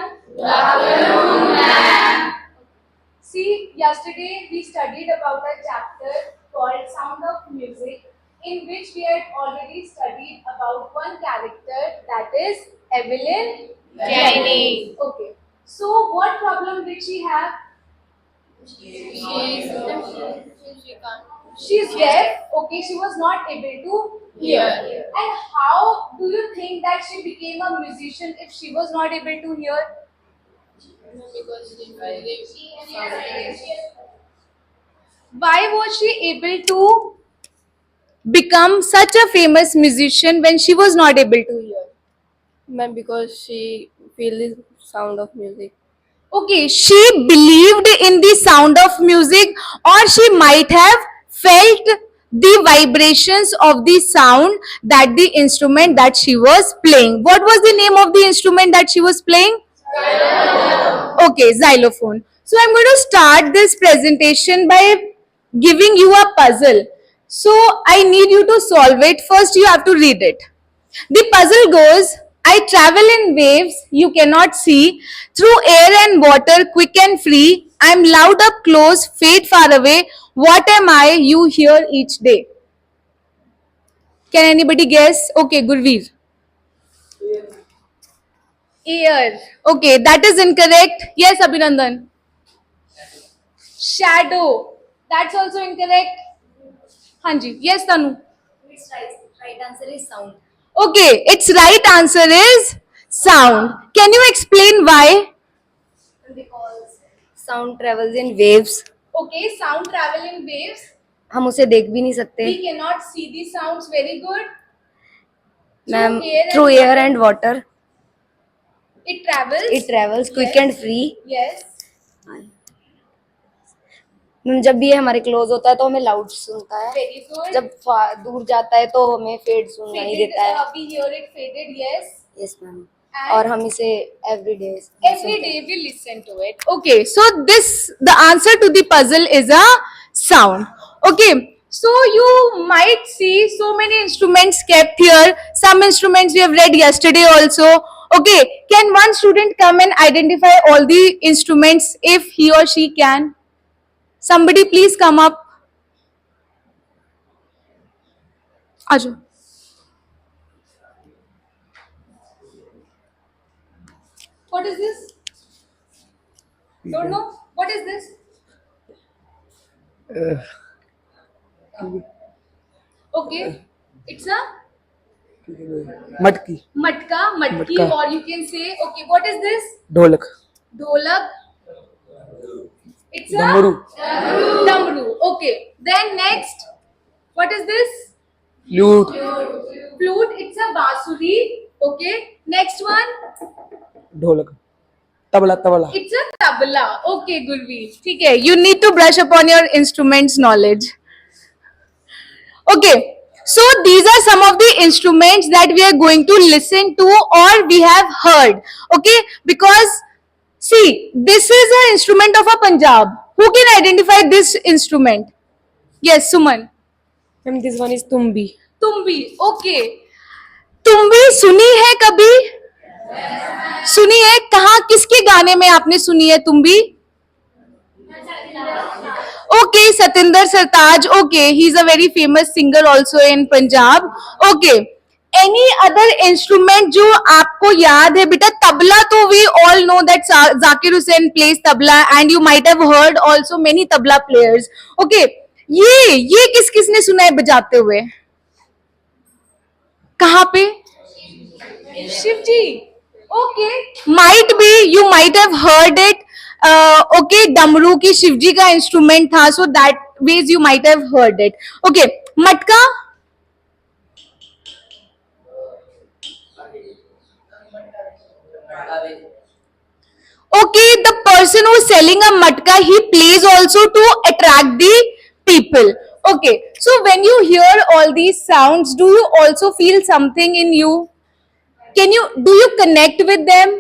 everyone. Good afternoon, ma'am. See, yesterday we studied about a chapter called Sound of Music, in which we had already studied about one character, that is Evelyn Jenny. Okay. So what problem did she have? She's deaf. Okay, she was not able to hear. And how do you think that she became a musician if she was not able to hear? Why was she able to become such a famous musician when she was not able to hear? Ma'am, because she feel the sound of music. Okay, she believed in the sound of music, or she might have felt the vibrations of the sound that the instrument that she was playing. What was the name of the instrument that she was playing? Okay, xylophone. So I'm going to start this presentation by giving you a puzzle. So I need you to solve it. First, you have to read it. The puzzle goes, I travel in waves you cannot see, through air and water, quick and free. I'm loud up close, fade far away. What am I you hear each day? Can anybody guess? Okay, Gurveer. Ear. Okay, that is incorrect. Yes, Abhinandan. Shadow. That's also incorrect. Hanji. Yes, Tanu. Its right answer is sound. Okay, its right answer is sound. Can you explain why? Because sound travels in waves. Okay, sound travel in waves. हम उसे देख भी नहीं सकते. We cannot see the sounds very good. Ma'am, air through and air and water, It travels. it travels quick Yes. and free. Yes. Ma'am, जब भी ये हमारे क्लोज होता है तो हमें लाउड सुनता है. Very good. जब दूर जाता है तो हमें फेड सुनाई Faded, देता है. we hear it faded. Yes. Yes ma'am. And और हम इसे every day every day we listen to it. Okay, so the answer to the puzzle is a sound. Okay, so you might see so many instruments kept here. Some instruments we have read yesterday also. Okay, can one student come and identify all the instruments if he or she can? Somebody please come up. Ajo. What is this? Don't know. What is this? Okay, it's a मटकी matka, matki, Matka. or you can say, okay, what is this? ढोलक Dholak. It's a डमरू damru. Okay. Then next, what is this? Flute Flute. It's a basuri. Okay. Next one, dholak tabla tabla it's a tabla. Okay, Gurveer. ठीक है. You need to brush upon your instruments knowledge. Okay. So these are some of the instruments that we are going to listen to or we have heard. Okay. Because see, this is an instrument of a Punjab. Who can identify this instrument? Yes, Suman. Ma'am, this one is tumbi. Tumbi. Okay. Tumbi सुनी है कभी? सुनी है? कहाँ किसके गाने में आपने सुनी है तुम्बी? Okay, Satinder Sartaaj. Okay, he's a very famous singer also in Punjab. Okay. Any other instrument जो आपको याद है बेटा? तबला तो we all know that Zakir Hussain plays tabla and you might have heard also many tabla players. Okay, ये किस किसने सुना है बजाते हुए? कहाँ पे? शिव जी. Okay, might be you might have heard it. Okay, डमरू की शिव जी का इंस्ट्रूमेंट था, so that ways you might have heard it. Okay, मटका. Okay, the person who is selling a matka, he plays also to attract the people. Okay, so when you hear all these sounds, do you also feel something in you? Do you connect with them?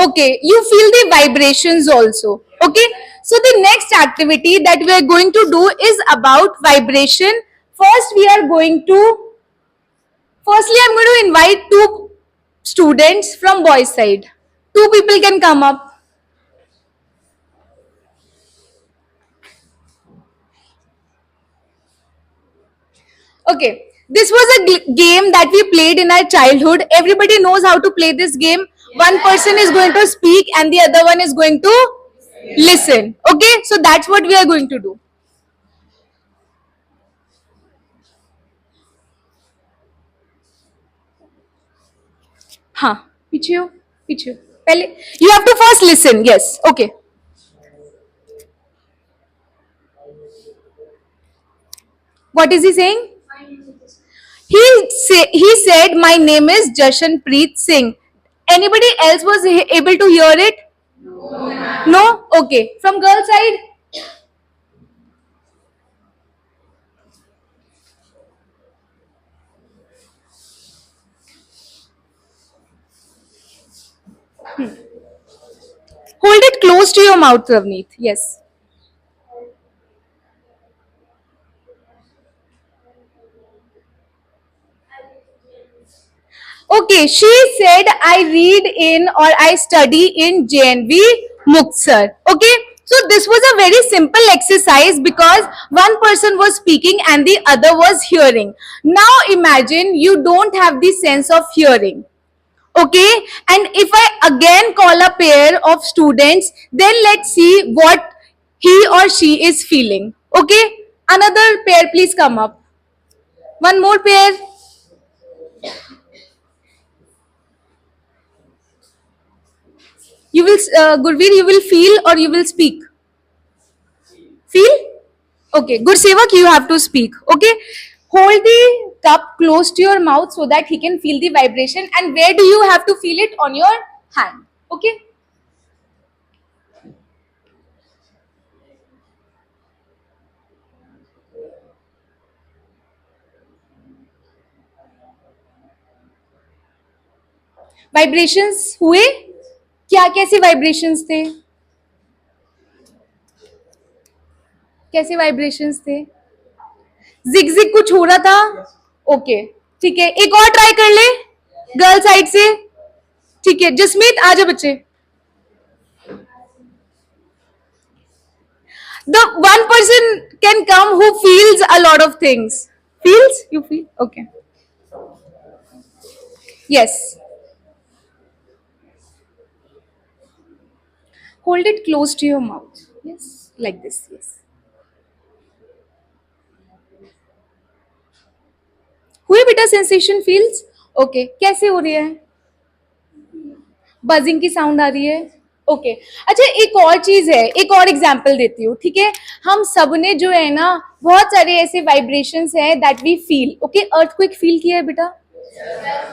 Okay, you feel the vibrations also. Okay, so the next activity that we are going to do is about vibration. Firstly, I'm going to invite two students from boys side. Two people can come up. Okay, this was a game that we played in our childhood. Everybody knows how to play this game. One person is going to speak and the other one is going to listen. Okay, so that's what we are going to do. हाँ पीछे हो पीछे हो पहले you have to first listen. Yes, okay. What is he saying? He said my name is Jashanpreet Singh. Anybody else was able to hear it? No? Okay. From girl side? Hold it close to your mouth, Ravneet. Yes. Okay, she said I read in or I study in JNV Muktsar. Okay, so this was a very simple exercise because one person was speaking and the other was hearing. Now imagine you don't have the sense of hearing. Okay, and if I again call a pair of students, then let's see what he or she is feeling. Okay, another pair, please come up. One more pair. You will, Gurveer, you will feel or you will speak? Feel? Okay, Gursevak, you have to speak. Okay, hold the cup close to your mouth so that he can feel the vibration. And where do you have to feel it? On your hand. Okay. Vibrations हुए क्या कैसे vibrations थे कैसे vibrations थे zig zig कुछ हो रहा था ओके ठीक है एक और ट्राई कर ले गर्ल साइड से ठीक है जसमीत आ जाओ बच्चे the one person can come who feels a lot of things feels you feel okay yes hold it close to your mouth yes like this yes हुए बेटा सेंसेशन फील्स ओके कैसे हो रही है बजिंग की साउंड आ रही है okay अच्छा एक और चीज है एक और एग्जांपल देती हूँ ठीक है हम सब ने जो है ना बहुत सारे ऐसे वाइब्रेशंस हैं that we feel okay earthquake feel किया है बेटा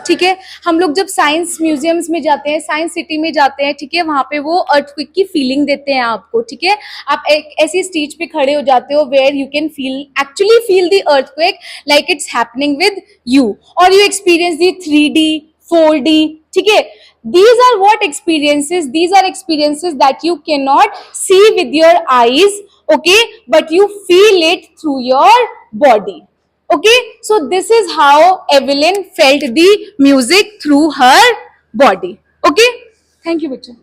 ठीक है हम लोग जब साइंस म्यूजियम्स में जाते हैं साइंस सिटी में जाते हैं ठीक है वहां पे वो अर्थक्वेक की फीलिंग देते हैं आपको ठीक है आप एक ऐसी स्टेज पे खड़े हो जाते हो where you can feel actually feel the earthquake like it's happening with you और you experience the 3D 4D ठीक है these are what experiences these are experiences that you cannot see with your eyes okay but you feel it through your body okay so this is how Evelyn felt the music through her body okay thank you bacha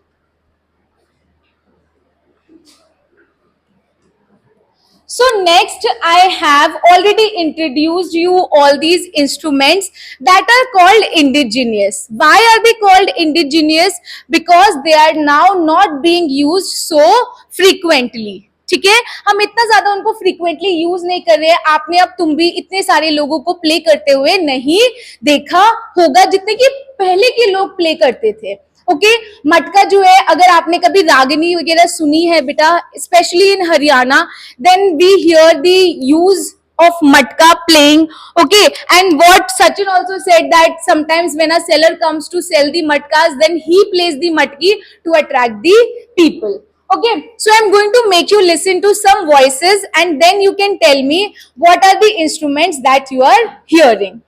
so next I have already introduced you all these instruments that are called indigenous why are they called indigenous because they are now not being used so frequently ठीक है हम इतना ज्यादा उनको frequently use नहीं कर रहे हैं आपने अब तुम भी इतने सारे लोगों को प्ले करते हुए नहीं देखा होगा जितने कि पहले के लोग प्ले करते थे ओके मटका जो है अगर आपने कभी रागिनी वगैरह सुनी है बेटा specially in Haryana then we hear the use of matka playing okay and what Sachin also said that sometimes when a seller comes to sell the matkas then he plays the matki to attract the people okay so I'm going to make you listen to some voices and then you can tell me what are the instruments that you are hearing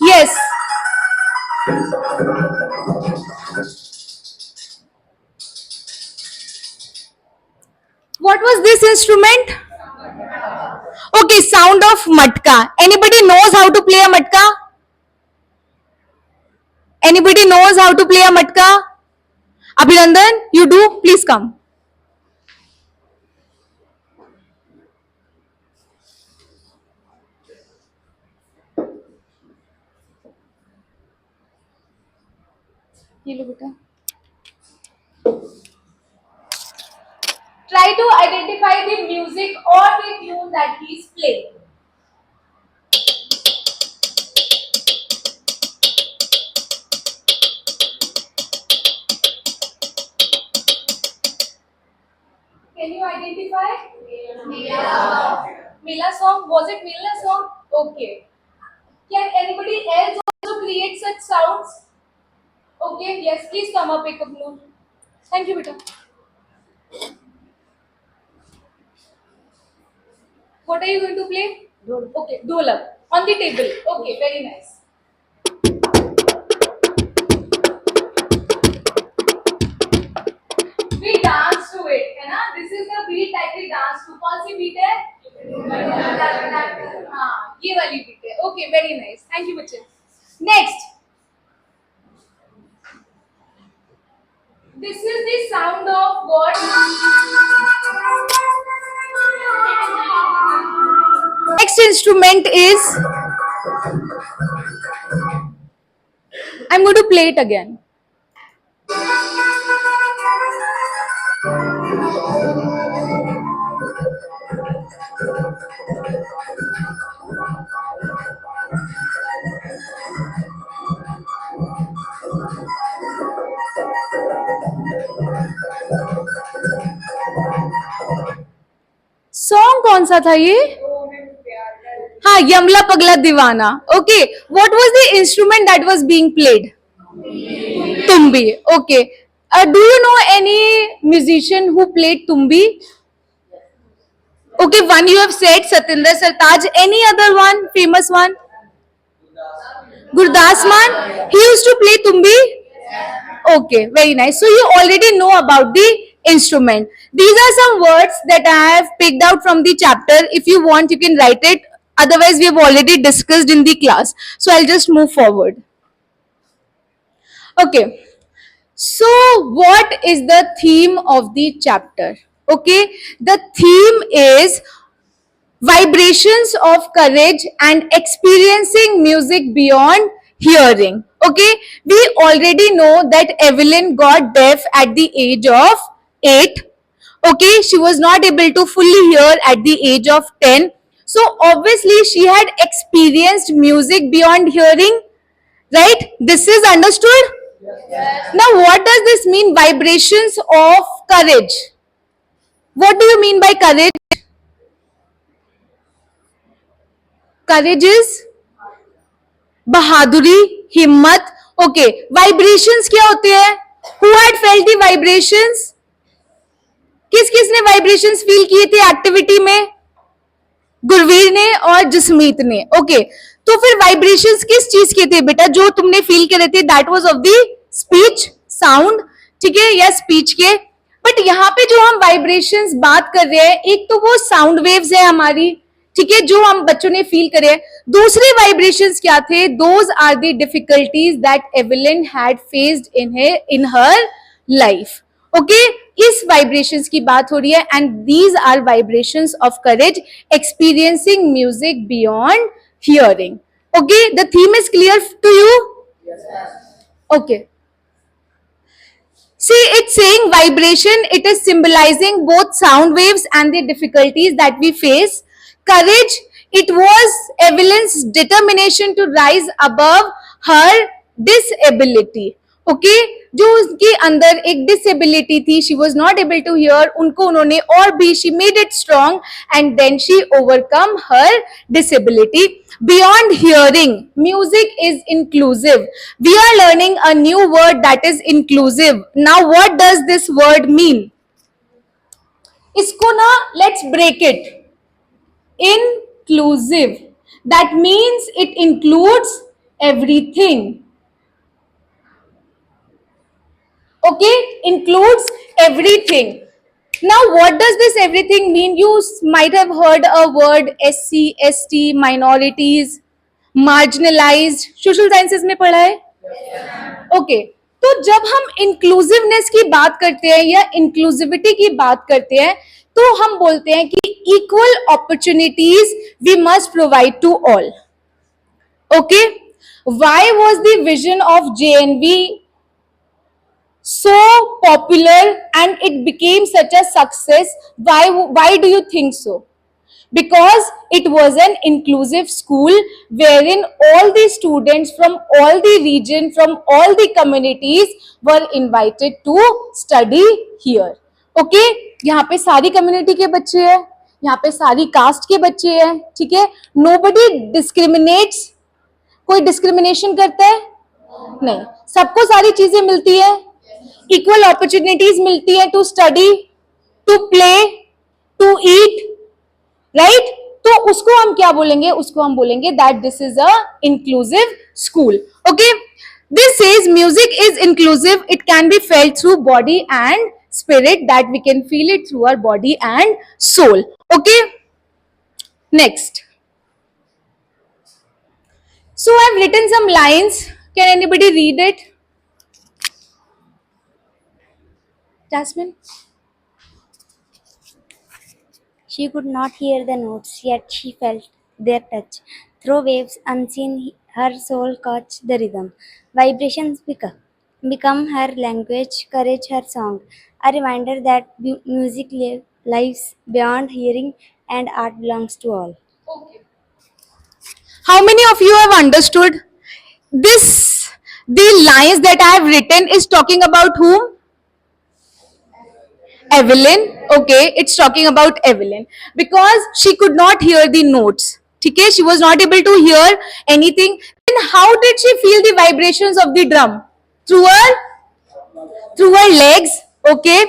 yes this instrument? Okay, sound of matka. Anybody knows how to play a matka? Anybody knows how to play a matka? Abhinandan, you do? Please come. ये लो बेटा. Try to identify the music or the tune that he is playing. Can you identify? Mela song. Was it Mela song? Okay. Can anybody else also create such sounds? Okay, yes, please come up, pick up note. Thank you, beta. What are you going to play? Okay, dholak. On the table. Okay, very nice. We dance to it, है ना? This is the beat that we dance to. कौन सी beat है? हाँ, ये वाली beat है. Okay, very nice. Thank you, बच्चे. Next. This is the sound of what? Next instrument is. I'm going to play it again. Song कौन सा था ये? हाँ, यमला पगला दीवाना. Okay, what was the instrument that was being played? tumbi. Okay, do you know any musician who played tumbi? Okay, one you have said, Satinder Sartaaj. Any other one, famous one? Gurdas Man. He used to play tumbi. Okay, very nice. So you already know about the instrument. These are some words that I have picked out from the chapter. If you want, you can write it. Otherwise, we have already discussed in the class. So I'll just move forward. Okay. So what is the theme of the chapter? Okay. The theme is vibrations of courage and experiencing music beyond hearing. Okay, we already know that Evelyn got deaf at the age of 8. Okay, she was not able to fully hear at the age of 10. So obviously she had experienced music beyond hearing, right? This is understood? Yes. Now what does this mean, vibrations of courage? What do you mean by courage? Courage is बहादुरी, हिम्मत. Okay, vibrations क्या होते हैं? Who had felt the vibrations? किस किसने vibrations feel किए थे activity में? गुरवीर ने और जसमीत ने. ओके, तो फिर वाइब्रेशंस किस चीज के थे बेटा जो तुमने फील करे थे? That was of the speech sound. ठीक है, या स्पीच के. बट यहाँ पे जो हम वाइब्रेशंस बात कर रहे हैं, एक तो वो साउंड वेव्स है हमारी, ठीक है, जो हम बच्चों ने फील करे. दूसरे वाइब्रेशंस क्या थे? Those are the difficulties that Evelyn had faced in her life. Okay, इस वाइब्रेशंस की बात हो रही है. And these are vibrations of courage, experiencing music beyond hearing. Okay, the theme is clear to you? Okay. See, it's saying vibration, it is symbolizing both sound waves and the difficulties that we face. Courage, it was Evelyn's determination to rise above her disability. Okay, जो उसके अंदर एक disability थी, she was not able to hear, उनको उन्होंने और भी she made it strong and then she overcome her disability. Beyond hearing, music is inclusive. We are learning a new word that is inclusive. Now, what does this word mean? इसको ना let's break it. Inclusive. That means it includes everything. Okay, includes everything. Now, what does this everything mean? You might have heard a word SC, ST, minorities, marginalized. Social sciences में पढ़ा है? Okay तो जब हम inclusiveness की बात करते हैं या इंक्लूसिविटी की बात करते हैं तो हम बोलते हैं कि equal opportunities we must provide to all. Okay why was the vision of JNV so popular and it became such a success? Why do you think so? Because it was an inclusive school wherein all the students from all the region, from all the communities were invited to study here. Okay, यहाँ पे सारी community के बच्चे हैं, यहाँ पे सारी caste के बच्चे हैं, ठीक है? Nobody discriminates. कोई discrimination करता है? नहीं, सबको सारी चीजें मिलती है, equal opportunities मिलती है to study, to play, to eat. Right तो उसको हम क्या बोलेंगे? उसको हम बोलेंगे that this is a inclusive school. Okay this says music is inclusive. It can be felt through body and spirit, that we can feel it through our body and soul. Okay, next. So I've written some lines. Can anybody read it? Jasmine. She could not hear the notes, yet she felt their touch. Through waves unseen, her soul caught the rhythm. Vibrations become her language, courage her song. A reminder that music lives beyond hearing and art belongs to all. Okay. How many of you have understood this? The lines that I have written is talking about whom? Evelyn. Okay, it's talking about Evelyn because she could not hear the notes. Okay, she was not able to hear anything. Then how did she feel the vibrations of the drum? Through her legs. Okay,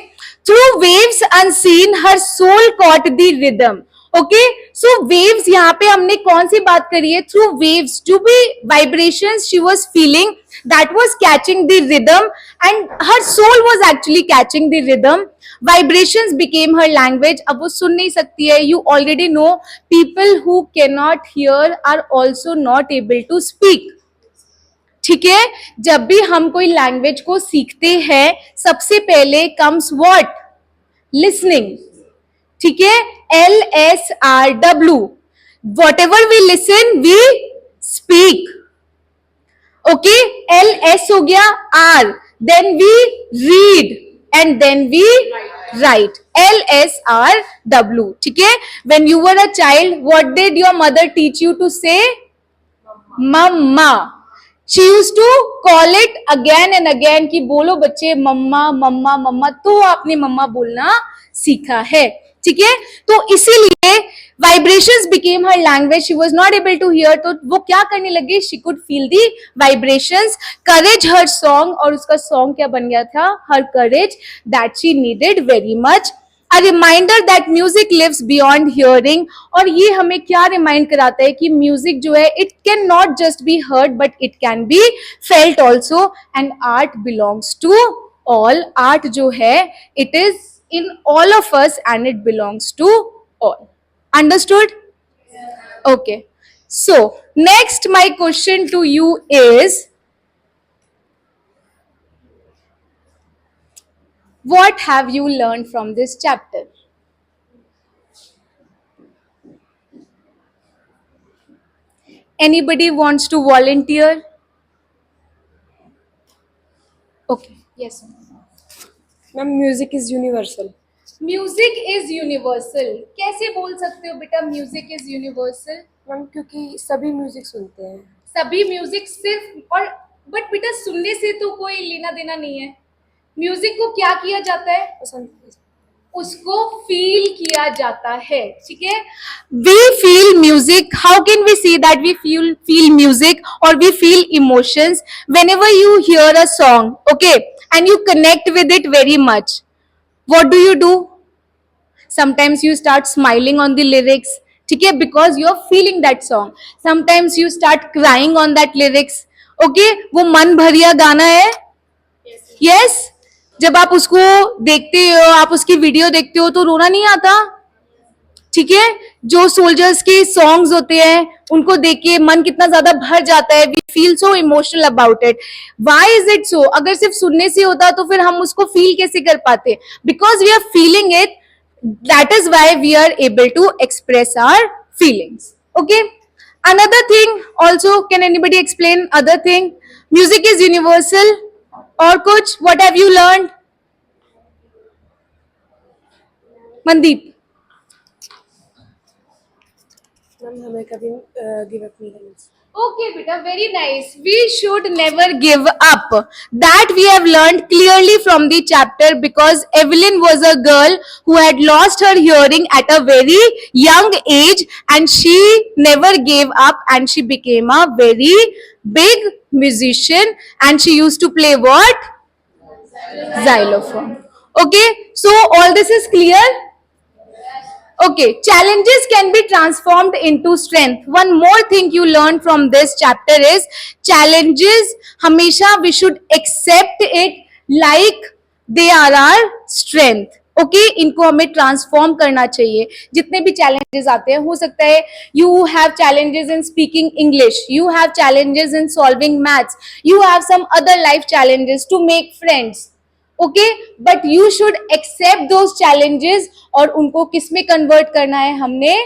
through waves unseen, her soul caught the rhythm. Okay, so waves यहाँ पे हमने कौन सी बात करी है? Through waves, जो भी vibrations she was feeling, that was catching the rhythm, and her soul was actually catching the rhythm. Vibrations became her language. अब वो सुन नहीं सकती है. You already know people who cannot hear are also not able to speak. ठीक है, जब भी हम कोई लैंग्वेज को सीखते हैं सबसे पहले कम्स व्हाट? लिसनिंग. ठीक है, LSRW. Whatever we listen, we speak. Okay, LS हो गया, R. Then we read and then we write. LSRW. ठीक है, when you were a child, what did your mother teach you to say? Mama. She used to call it again and again कि बोलो बच्चे मम्मा मम्मा मम्मा, तो आपने मम्मा बोलना सीखा है. ठीक है, तो इसीलिए vibrations became her language. She was not able to hear, तो वो क्या करने लगी? She could feel the vibrations. Courage her song, और उसका song क्या बन गया था? Her courage that she needed very much. A reminder that music lives beyond hearing. और ये हमें क्या remind कराता है कि music जो है it can not just be heard but it can be felt also, and art belongs to all. Art जो है it is in all of us and it belongs to all. Understood? Okay. So next my question to you is, what have you learned from this chapter? Anybody wants to volunteer? Okay. Yes. Ma'am music is universal. Music is universal. कैसे बोल सकते हो बेटा music is universal? Ma'am क्योंकि सभी music सुनते हैं. सभी म्यूजिक सिर्फ और बट बेटा सुनने से तो कोई लेना देना नहीं है. म्यूजिक को क्या किया जाता है? पसंद. उसको फील किया जाता है. ठीक है, we feel music. How can we see that we feel music और we feel emotions? whenever you hear a song, okay, and you connect with it very much, what do? Sometimes you start smiling on the lyrics. ठीक है, because you are feeling that song. Sometimes you start crying on that lyrics. Okay, वो मन भरिया गाना है. Yes. जब आप उसको देखते हो, आप उसकी वीडियो देखते हो तो रोना नहीं आता? ठीक है, जो सोल्जर्स के सॉन्ग्स होते हैं उनको देख के मन कितना ज्यादा भर जाता है, we feel so emotional about it. Why is it so? अगर सिर्फ सुनने से होता तो फिर हम उसको फील कैसे कर पाते? Because we are feeling it, that is why we are able to express our feelings. Okay, another thing also, can anybody explain other thing? Music is universal. और कुछ, what have you learned? Mandeep. Ma'am हमें कभी give up नहीं करना चाहिए. Okay, beta, very nice. We should never give up. That we have learned clearly from the chapter, because Evelyn was a girl who had lost her hearing at a very young age, and she never gave up, and she became a very big musician, and she used to play what? Xylophone. Okay, so all this is clear? Okay, challenges can be transformed into strength. One more thing you learn from this chapter is challenges, hamesha we should accept it like they are our strength. Okay, इनको हमें transform करना चाहिए. जितने भी challenges आते हैं, हो सकता है you have challenges in speaking English, you have challenges in solving maths, you have some other life challenges to make friends. Okay, but you should accept those challenges और उनको किस में कन्वर्ट करना है? हमने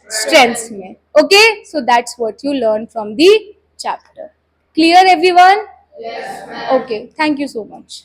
स्ट्रेंथ्स में. Okay, so that's what you learn from the chapter. Clear everyone? Okay, thank you so much.